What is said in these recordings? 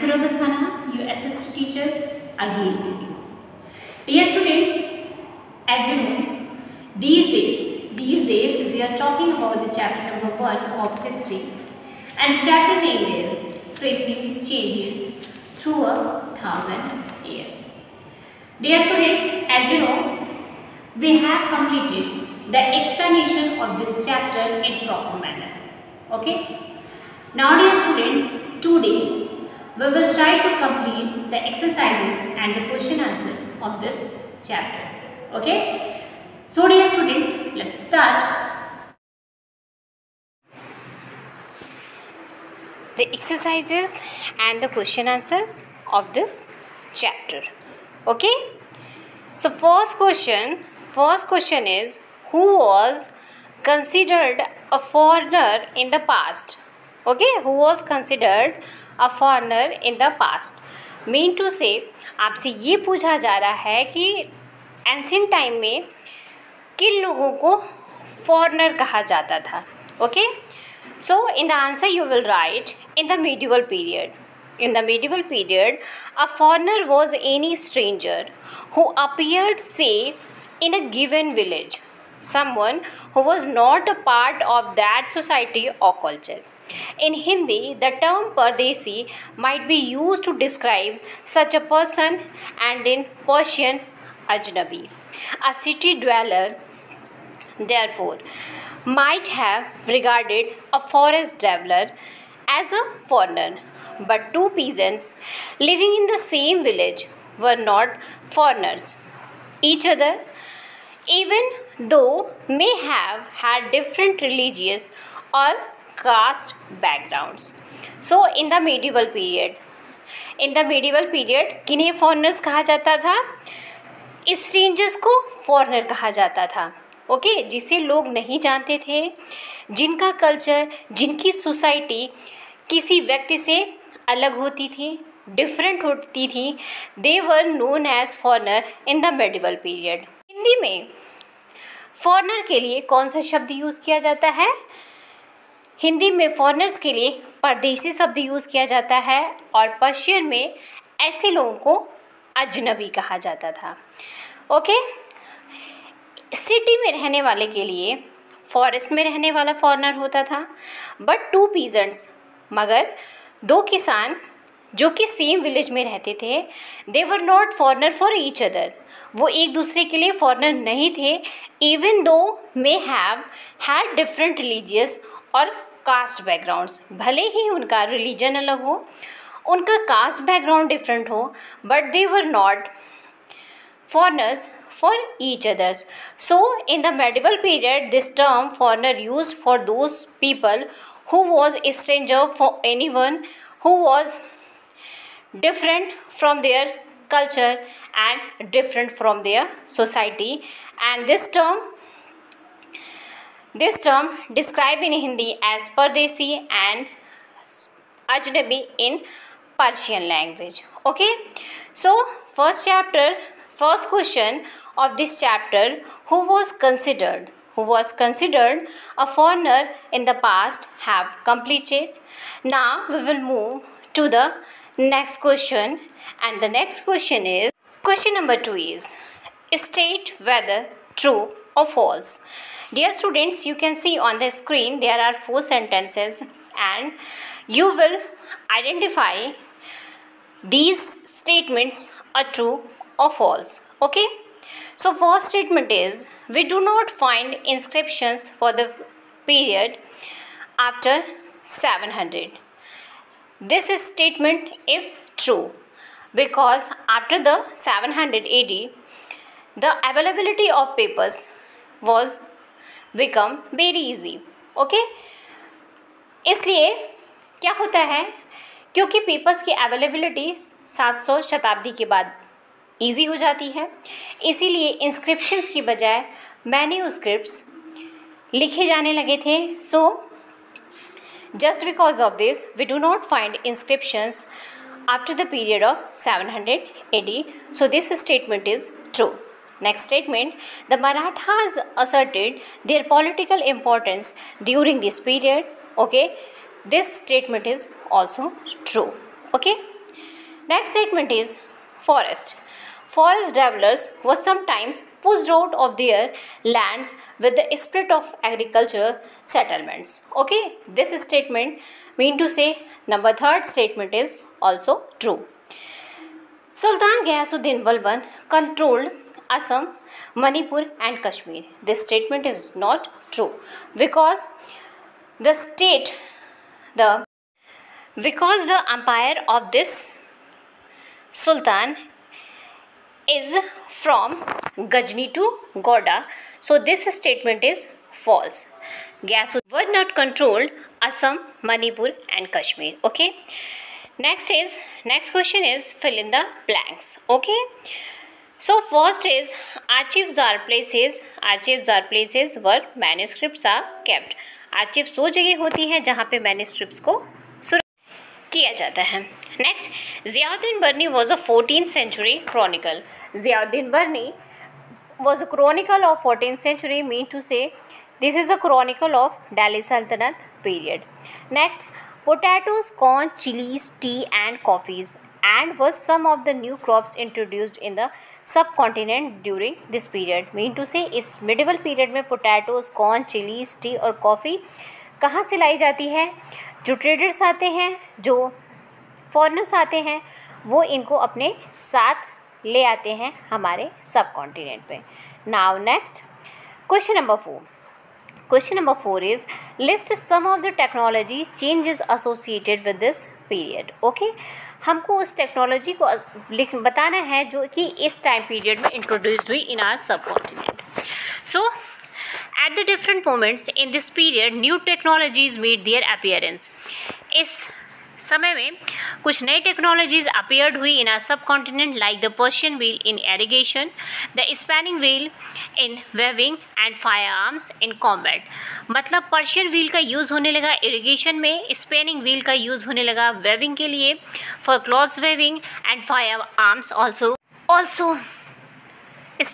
Surabh Asthana, your assistant teacher, again with you. Dear students, as you know, these days we are talking about the chapter number 1 of history, and the chapter name is Tracing Changes Through 1,000 Years. Dear students, as you know, we have completed the explanation of this chapter in proper manner. Okay? Now dear students, today we will try to complete the exercises and the question answer of this chapter. Okay? So dear students, let's start. The exercises and the question answers of this chapter. Okay? So first question is, who was considered a foreigner in the past? Okay, who was considered a foreigner in the past? Mean to say आपसे ये पूछा जा रहा है कि ancient time में किन लोगों को फॉरेनर कहा जाता था. Okay, so in the answer you will right in the medieval period. In the medieval period, a foreigner was any stranger who appeared, say, in a given village, someone who was not a part of that society or culture. In Hindi, the term Pardesi might be used to describe such a person, and in Persian, Ajnabi, a city dweller, therefore, might have regarded a forest traveler as a foreigner. But two peasants living in the same village were not foreigners each other, even though may have had different religious or caste backgrounds. So in the medieval period किन्हें foreigners कहा जाता था? Strangers को foreigner कहा जाता था. Okay, जिसे लोग नहीं जानते थे, जिनका कल्चर, जिनकी सोसाइटी किसी व्यक्ति से अलग होती थी, डिफरेंट होती थी, they were known as foreigner in the medieval period. Hindi में फॉरेनर के लिए कौन सा शब्द यूज़ किया जाता है? हिंदी में फॉरेनर्स के लिए परदेशी शब्द यूज़ किया जाता है, और पर्शियन में ऐसे लोगों को अजनबी कहा जाता था. ओके, सिटी में रहने वाले के लिए फॉरेस्ट में रहने वाला फॉरेनर होता था. बट टू पीजेंट्स, मगर दो किसान जो कि सेम विलेज में रहते थे, they were not foreigner for each other, वो एक दूसरे के लिए फॉरेनर नहीं थे, even though may have had different religious और कास्ट बैकग्राउंड्स. भले ही उनका रिलीजन अलग हो, उनका कास्ट बैकग्राउंड डिफरेंट हो, but they were not foreigners for each others. So in the medieval period, this term foreigner used for those people who was a stranger, for anyone who was different from their culture and different from their society. And this term described in Hindi as Pardesi and Ajnabi in Persian language. Okay, so first question of this chapter, who was considered a foreigner in the past, have completed. Now we will move to the next question, and the next question is, question number 2 is, state whether true or false. Dear students, you can see on the screen there are 4 sentences, and you will identify these statements are true or false. Okay, so first statement is, we do not find inscriptions for the period after 700. This statement is true because after the 700 AD, the availability of papers was become very easy. Okay, इसलिए क्या होता है, क्योंकि papers की availability 700 शताब्दी के बाद easy हो जाती है, इसीलिए इंस्क्रिप्शंस की बजाय मैन्यूस्क्रिप्ट्स लिखे जाने लगे थे. So just because of this we do not find inscriptions after the period of 700 AD. So this statement is true. Next statement, the Marathas asserted their political importance during this period. Okay, this statement is also true. Okay, Next statement is forest. Forest dwellers were sometimes pushed out of their lands with the split of agricultural settlements. Okay, this statement mean to say number third statement is also true. Sultan Ghiyasuddin Balban controlled Assam, Manipur and Kashmir. This statement is not true because the empire of this Sultan is from Ghazni to Godda. So this statement is false. Ghiyasuddin was not controlled Assam, Manipur and Kashmir. Okay. Next question is fill in the blanks. Okay. So first is archives are places where manuscripts are kept. आर्चिव्स वो जगह होती है जहाँ पे manuscripts को सुरक्षित किया जाता है. Next, Ziauddin Barni was a 14th century chronicle. Ziauddin Barni was a chronicle of 14th century, mean to say this is a chronicle of Delhi Sultanate period. Next, potatoes, corn, chilies, tea and coffees and was some of the new crops introduced in the subcontinent during this period. Mean to say इस medieval period में potatoes, corn, chilies, tea और coffee कहाँ से लाई जाती है? जो traders आते हैं, जो foreigners आते हैं, वो इनको अपने साथ ले आते हैं हमारे subcontinent पे. Now next, question number 4. Question number 4 is list some of the technology changes associated with this period. Okay, हमको उस टेक्नोलॉजी को बताना है जो कि इस टाइम पीरियड में इंट्रोड्यूस्ड हुई in our subcontinent. So at the different moments in this period new technologies made their appearance. इस समय में कुछ नई टेक्नोलॉजीज अपीयर्ड हुई in our subcontinent like the Persian wheel in irrigation, the spinning wheel in weaving and firearms in combat. मतलब Persian wheel का use होने लगा इरिगेशन में, स्पेनिंग व्हील का यूज़ होने लगा वेविंग के लिए for clothes weaving and firearms also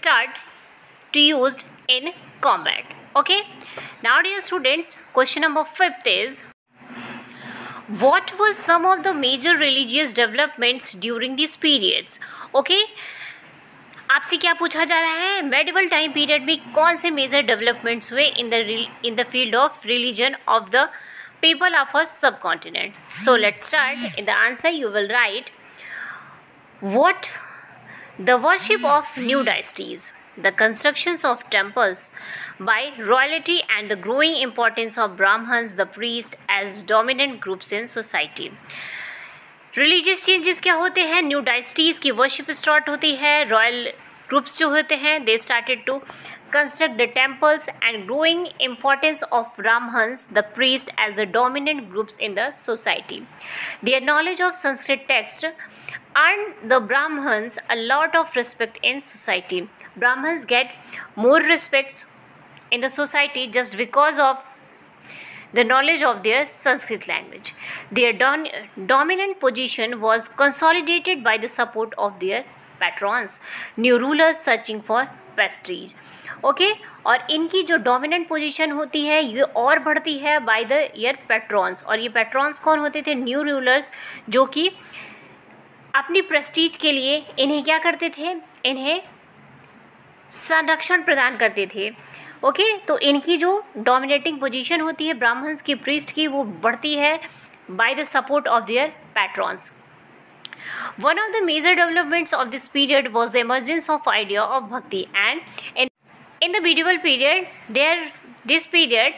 start to used in combat. Okay, now dear students, question number 5 is what was some of the major religious developments during these periods? Okay, आपसे क्या पूछा जा रहा है, medieval time period में कौन से major developments हुए in the field of religion of the people of a subcontinent. So let's start. In the answer you will write what the worship of new dynasties, the constructions of temples by royalty and the growing importance of Brahmins, the priests as dominant groups in society. Religious changes क्या होते हैं, new dynasties की worship start होती है, royal groups जो होते हैं they started to construct the temples and growing importance of Brahmins the priest as a dominant groups in the society. Their knowledge of Sanskrit text earned the Brahmins a lot of respect in society. Brahmins get more respects in the society just because of the knowledge of their Sanskrit language. Their dominant position was consolidated by the support of their patrons, new rulers searching for prestige. Okay, और इनकी जो dominant position होती है ये और बढ़ती है by the year पेट्रॉन्स. और ये पेट्रॉन्स कौन होते थे, न्यू रूलर्स, जो कि अपनी प्रेस्टीज के लिए इन्हें क्या करते थे, इन्हें संरक्षण प्रदान करते थे. ओके, तो इनकी जो डोमिनेटिंग पोजीशन होती है ब्राह्मण्स की, प्रीस्ट की, वो बढ़ती है by the support of their patrons. One of the major developments of this period was the emergence of idea of bhakti and in the medieval period this period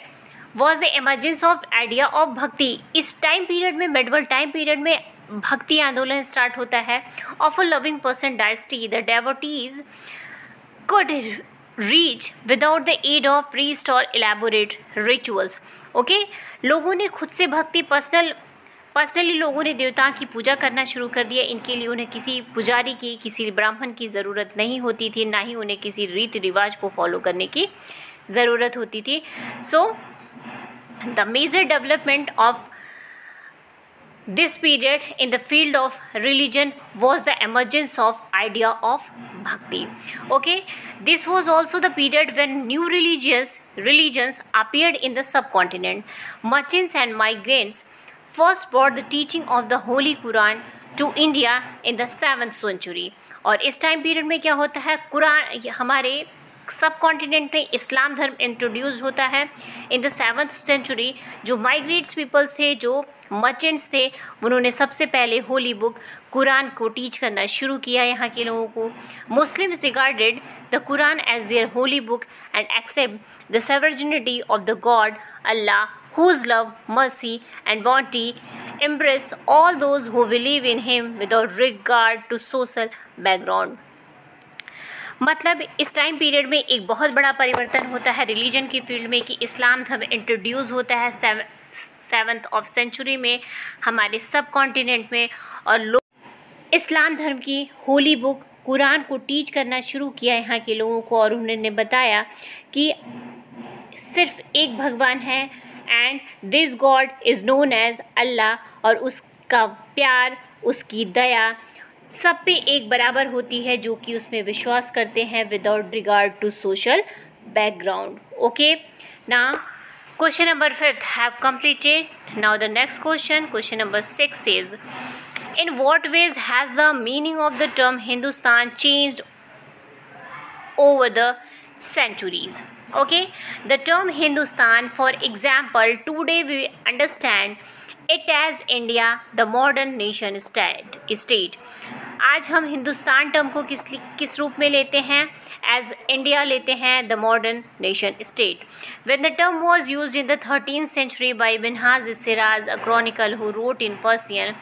was the emergence of idea of bhakti. इस time period में, medieval time period में भक्ति आंदोलन start होता है. Of a loving person dynasty the devotees could reach without the aid of priest or elaborate rituals. Okay, लोगों ने खुद से भक्ति पर्सनली लोगों ने देवताओं की पूजा करना शुरू कर दिया. इनके लिए उन्हें किसी पुजारी की, किसी ब्राह्मण की ज़रूरत नहीं होती थी, ना ही उन्हें किसी रीति रिवाज को फॉलो करने की ज़रूरत होती थी. So the major development of this period in the field of religion was the emergence of idea of bhakti. Okay, this was also the period when new religions appeared in the subcontinent. Merchants and migrants first brought the teaching of the Holy Quran to India in the 7th century. और इस time period में क्या होता है, कुरान हमारे सब continent में इस्लाम धर्म इंट्रोड्यूस होता है इन द 7th सेंचुरी। जो माइग्रेट्स पीपल्स थे, जो मर्चेंट्स थे, उन्होंने सबसे पहले होली बुक कुरान को टीच करना शुरू किया यहाँ के लोगों को। Muslims regarded the Quran as their holy book and accept the sovereignty of the God Allah, whose love, mercy and bounty embrace all those who believe in him without regard to social background। मतलब इस time period में एक बहुत बड़ा परिवर्तन होता है religion की फील्ड में कि इस्लाम धर्म इंट्रोड्यूस होता है 7th ऑफ सेंचुरी में हमारे सब कॉन्टिनेंट में, और लोग इस्लाम धर्म की होली बुक कुरान को टीच करना शुरू किया यहाँ के लोगों को। और उन्होंने बताया कि सिर्फ एक भगवान है and this God is known as Allah, और उसका प्यार, उसकी दया सब पे एक बराबर होती है जो कि उसमें विश्वास करते हैं without regard to social background. Okay, now question number 5 have completed. Now the next question number 6 says, in what ways has the meaning of the term Hindustan changed over the centuries? Okay, the term Hindustan, for example, today we understand it as India, the modern nation state। आज हम Hindustan term को किस रूप में लेते हैं, as India लेते हैं, the modern nation state. When the term was used in the 13th century by Minhaj Siraz, a chronicler who wrote in Persian,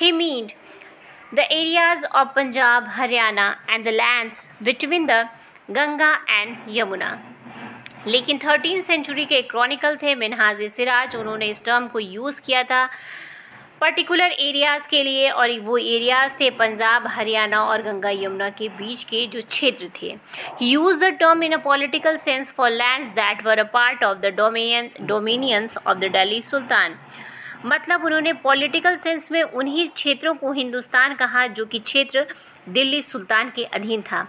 he meant the areas of Punjab, Haryana and the lands between the Ganga and Yamuna। लेकिन 13th century के Chronicle थे मिनहाज सिराज, उन्होंने इस term को use किया था particular areas के लिए, और वो एरियाज़ थे पंजाब, हरियाणा और गंगा यमुना के बीच के जो क्षेत्र थे। He use the term in a political sense for lands that were a part of the dominions of the Delhi sultan. मतलब उन्होंने पॉलिटिकल सेंस में उन्हीं क्षेत्रों को हिंदुस्तान कहा जो कि क्षेत्र दिल्ली सुल्तान के अधीन था।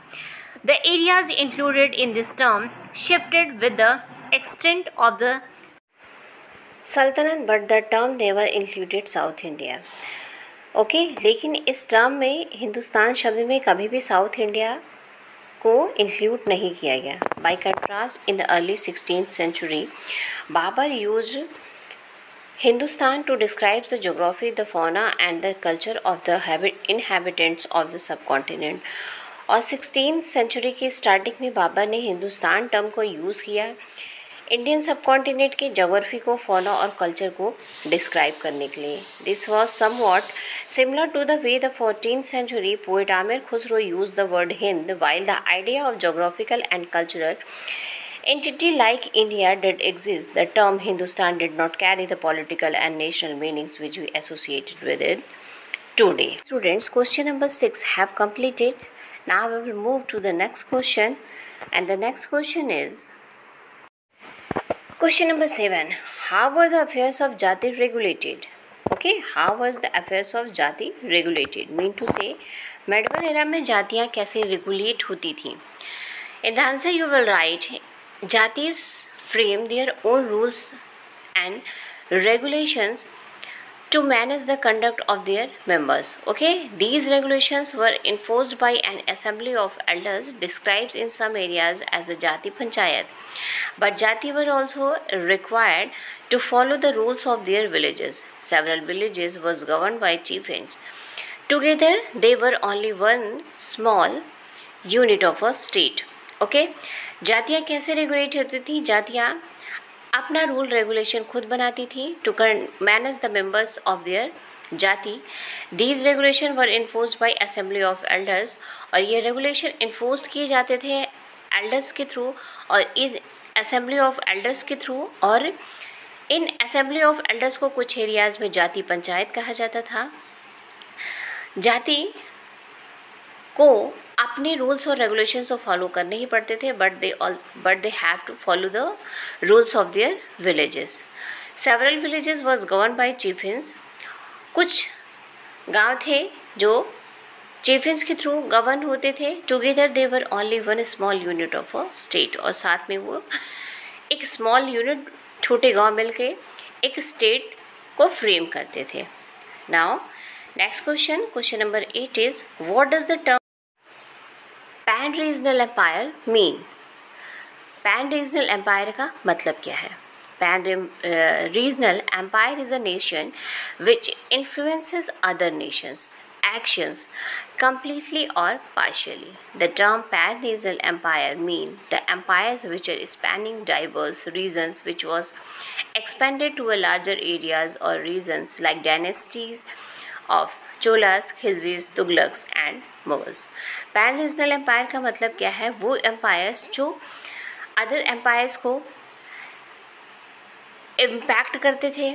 The areas included in this term shifted with the extent of the Sultanate, but the term never included South India। Okay, लेकिन इस टर्म में हिंदुस्तान शब्द में कभी भी साउथ इंडिया को इंक्लूड नहीं किया गया। By contrast, in the early 16th century, Babur used Hindustan to describe the geography, the fauna and the culture of the inhabitants of the subcontinent। और 16th सेंचुरी की स्टार्टिंग में बाबर ने हिंदुस्तान टर्म को यूज़ किया इंडियन सब कॉन्टिनेंट के geography को, fauna और culture को डिस्क्राइब करने के लिए। This was somewhat similar to the way the 14th century poet Amir Khusrau use the word Hind, while the idea of geographical and cultural entity like India did exist. The term Hindustan did not carry the political and national meanings which we associated with it today. Students, question number 6 have completed. Now we will move to the next question, and the next question is question number 7. How were the affairs of Jati regulated? Okay, how was the affairs of Jati regulated? Mean to say, medieval era में जातियाँ कैसे regulate होती थी? In the answer you will write, Jatis frame their own rules and regulations to manage the conduct of their members. Okay, these regulations were enforced by an assembly of elders described in some areas as a Jati Panchayat. But Jati were also required to follow the rules of their villages. Several villages was governed by chieftains. Together, they were only one small unit of a state. Okay, जातियाँ कैसे regulate होती थी? जातियाँ अपना rule regulation खुद बनाती थी to manage the members of their jati. These regulation were enforced by assembly of elders, और ये रेगुलेशन इन्फोर्स किए जाते थे एल्डर्स के थ्रू और इन असेंबली ऑफ एल्डर्स के थ्रू। और इन असेंबली ऑफ एल्डर्स को कुछ एरियाज़ में जाति पंचायत कहा जाता था। जाति को अपने रूल्स और रेगुलेशंस तो फॉलो करने ही पड़ते थे, but they have to follow the rules of their villages. Several villages was govern by chieftains. कुछ गांव थे जो चीफिन्स के थ्रू गवर्न होते थे। Together they were only one small unit of a state, और साथ में वो एक स्मॉल यूनिट, छोटे गांव मिलके एक स्टेट को फ्रेम करते थे। Now Next question number 8 is, what does the term pan-regional empire mean? pan-regional empire का मतलब क्या है? Pan-regional empire is a nation which influences other nations' actions completely or partially. The term pan-regional empire means the empires which are spanning diverse regions which was expanded to a larger areas or regions like dynasties of Cholas, Khiljis, Tughlaqs and Mughals. Pan regional empire का मतलब क्या है? वो empires जो other empires को impact करते थे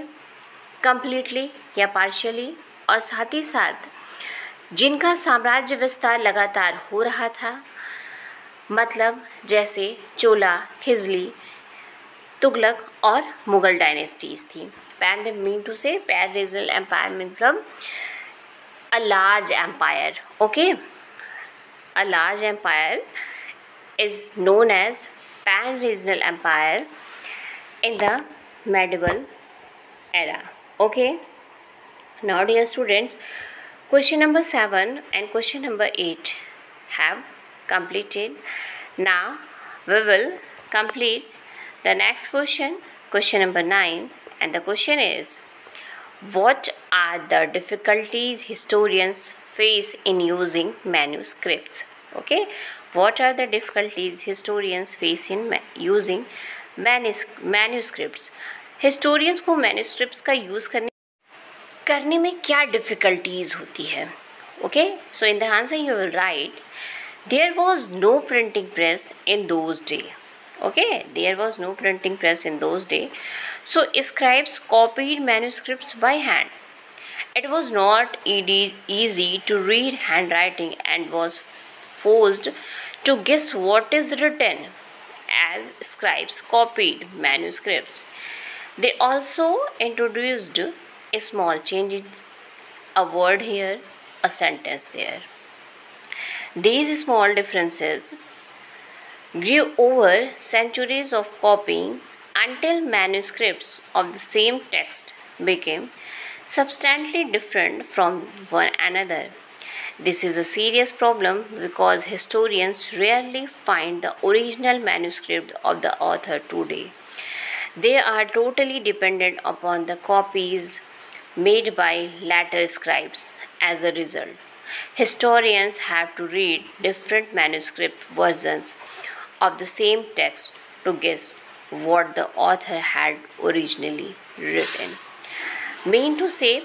completely या पार्शियली, और साथ ही साथ जिनका साम्राज्य विस्तार लगातार हो रहा था, मतलब जैसे चोला, खिजली, तुगलक और मुगल डायनेस्टीज थी. पैन मीन टू से पैन रीजनल एम्पायर मतलब a large empire. Okay, a large empire is known as pan-regional empire in the medieval era. Okay, now dear students, question number 7 and question number 8 have completed. Now we will complete the next question number 9, and the question is, what are the difficulties historians face in using manuscripts? Okay, what are the difficulties historians face in using manuscripts? historians को manuscripts का use करने में क्या difficulties होती है? Okay, so in the answer you will write, there was no printing press in those days. Okay, there was no printing press in those days, so scribes copied manuscripts by hand. It was not easy to read handwriting and was forced to guess what is written as scribes copied manuscripts. They also introduced a small changes, a word here, a sentence there. These small differences grew over centuries of copying until manuscripts of the same text became substantially different from one another. This is a serious problem because historians rarely find the original manuscript of the author today. They are totally dependent upon the copies made by later scribes. As a result, historians have to read different manuscript versions of the same text to guess what the author had originally written. Mean to say,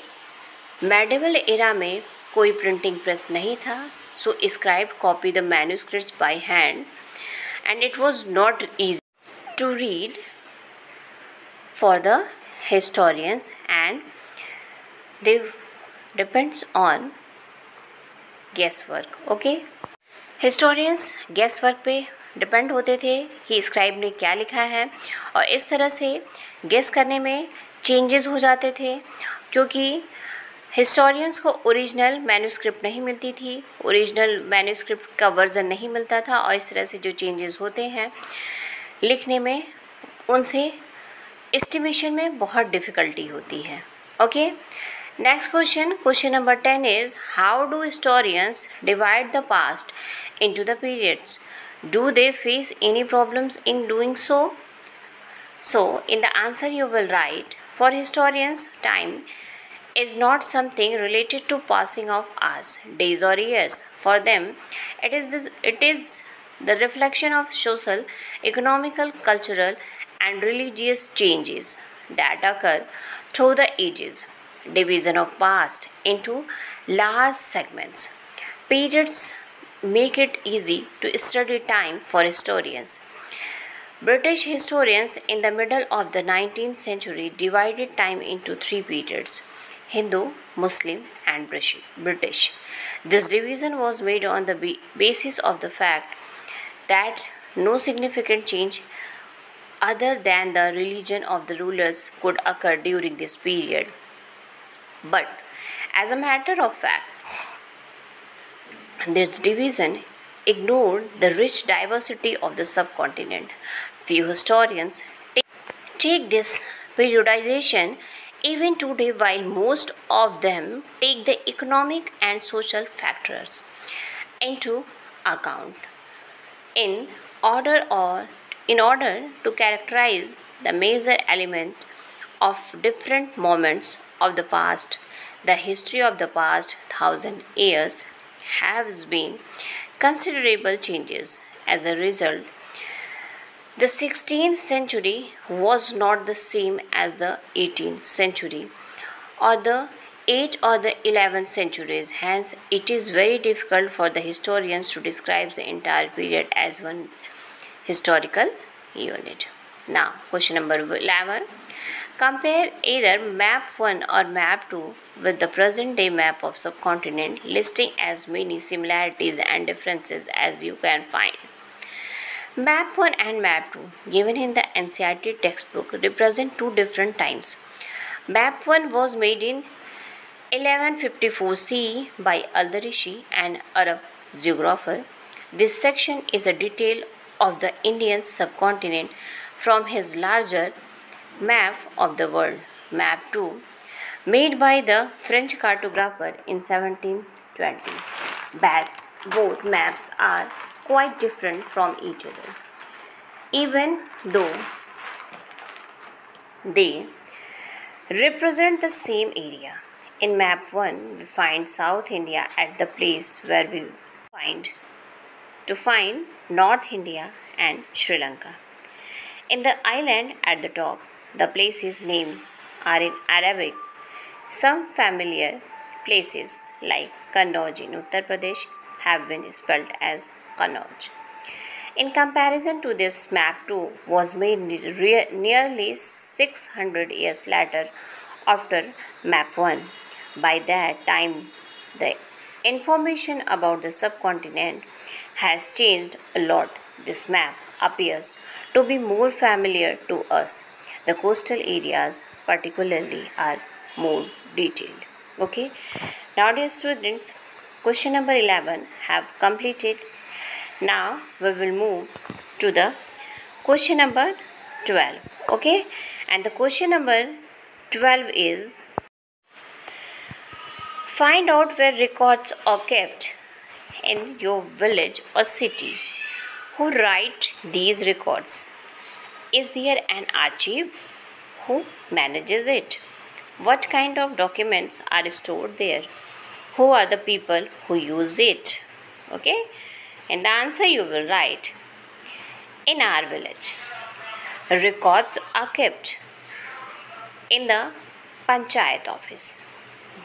medieval era में कोई printing press नहीं था, so scribe copied the manuscripts by hand, and it was not easy to read for the historians, and they depends on guesswork. Okay, historians guesswork पे depend होते थे कि scribe ने क्या लिखा है, और इस तरह से गेस करने में चेंजेस हो जाते थे क्योंकि हिस्टोरियंस को ओरिजिनल मैन्यूस्क्रिप्ट नहीं मिलती थी, ओरिजिनल मैन्यूस्क्रिप्ट का वर्जन नहीं मिलता था, और इस तरह से जो चेंजेस होते हैं लिखने में, उनसे एस्टिमेशन में बहुत डिफ़िकल्टी होती है. Okay, next question number 10 is, how do historians divide the past into the periods? Do they face any problems in doing so? So, in the answer you will write, for historians, time is not something related to passing of hours, days or years. For them, it is the reflection of social, economical, cultural and religious changes that occur through the ages. Division of past into large segments. Periods make it easy to study time for historians. British historians in the middle of the 19th century divided time into 3 periods: Hindu, Muslim and British. This division was made on the basis of the fact that no significant change other than the religion of the rulers could occur during this period. But as a matter of fact, this division ignored the rich diversity of the subcontinent. Few historians take this periodization even today, while most of them take the economic and social factors into account in order or in order to characterize the major element of different moments of the past. The history of the past 1,000 years has been considerable changes. As a result, the 16th century was not the same as the 18th century or the 8th or the 11th centuries. Hence, it is very difficult for the historians to describe the entire period as one historical unit. Now, question number 11. Compare either map 1 or map 2 with the present day map of subcontinent, listing as many similarities and differences as you can find. Map 1 and Map 2 given in the NCERT textbook represent two different times. Map 1 was made in 1154 CE by Al-Darishi, an Arab geographer. This section is a detail of the Indian subcontinent from his larger map of the world. Map 2, made by the French cartographer in 1720. Both maps are quite different from each other, even though they represent the same area. In map 1, we find South India at the place where we find North India and Sri Lanka. In the island at the top, the places' names are in Arabic. Some familiar places like Kannauj in Uttar Pradesh have been spelled as Kannauj. In comparison to this, map 2 was made nearly 600 years later after map 1. By that time, the information about the subcontinent has changed a lot. This map appears to be more familiar to us. The coastal areas, particularly, are more detailed. Okay. Now, dear students, question number 11 have completed. Now, we will move to the question number 12. Okay. And the question number 12 is: find out where records are kept in your village or city. Who write these records? Is there an archive? Who manages it? What kind of documents are stored there? Who are the people who use it? Okay? And the answer you will write: in our village, records are kept in the Panchayat office.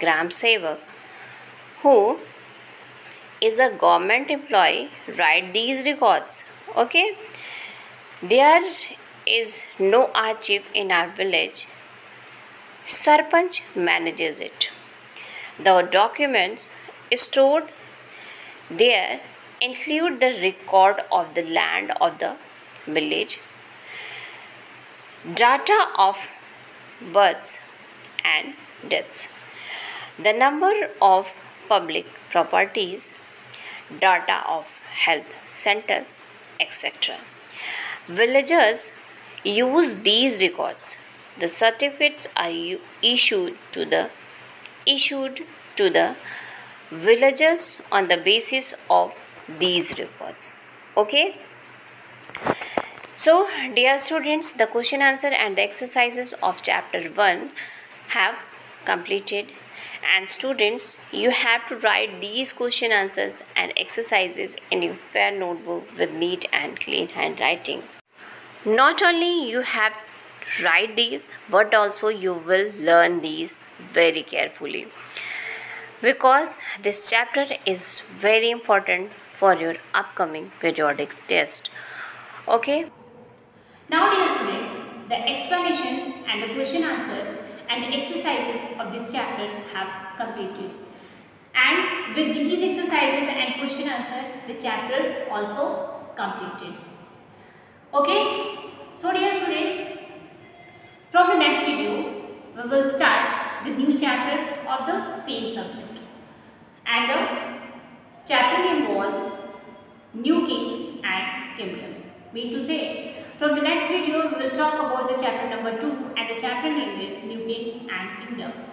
Gram Sevak, who is a government employee, write these records. Okay? There is no archive in our village. Sarpanch manages it. The documents stored there include the record of the land of the village, data of births and deaths, the number of public properties, data of health centers, etc. Villagers use these records. The certificates are issued to the villagers on the basis of these records. Okay. So, dear students, the question answer and the exercises of chapter 1 have completed, and students, you have to write these question answers and exercises in your fair notebook with neat and clean handwriting. Not only you have to write these, but also you will learn these very carefully, because this chapter is very important for your upcoming periodic test. Okay. Now, dear students, the explanation and the question answer and the exercises of this chapter have completed. And with these exercises and question answer, the chapter also completed. Okay. So, dear students, from the next video, we will start the new chapter of the same subject. And the chapter name was New Kings and Kingdoms. Mean to say, from the next video, we will talk about the chapter number 2 and the chapter name is New Kings and Kingdoms.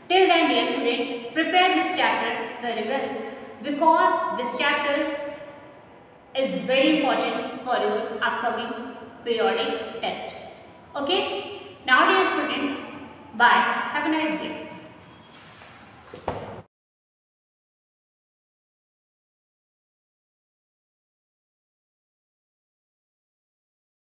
Till then, dear students, prepare this chapter very well because this chapter is very important for your upcoming periodic test. Okay? Now, dear students, bye. Have a nice day.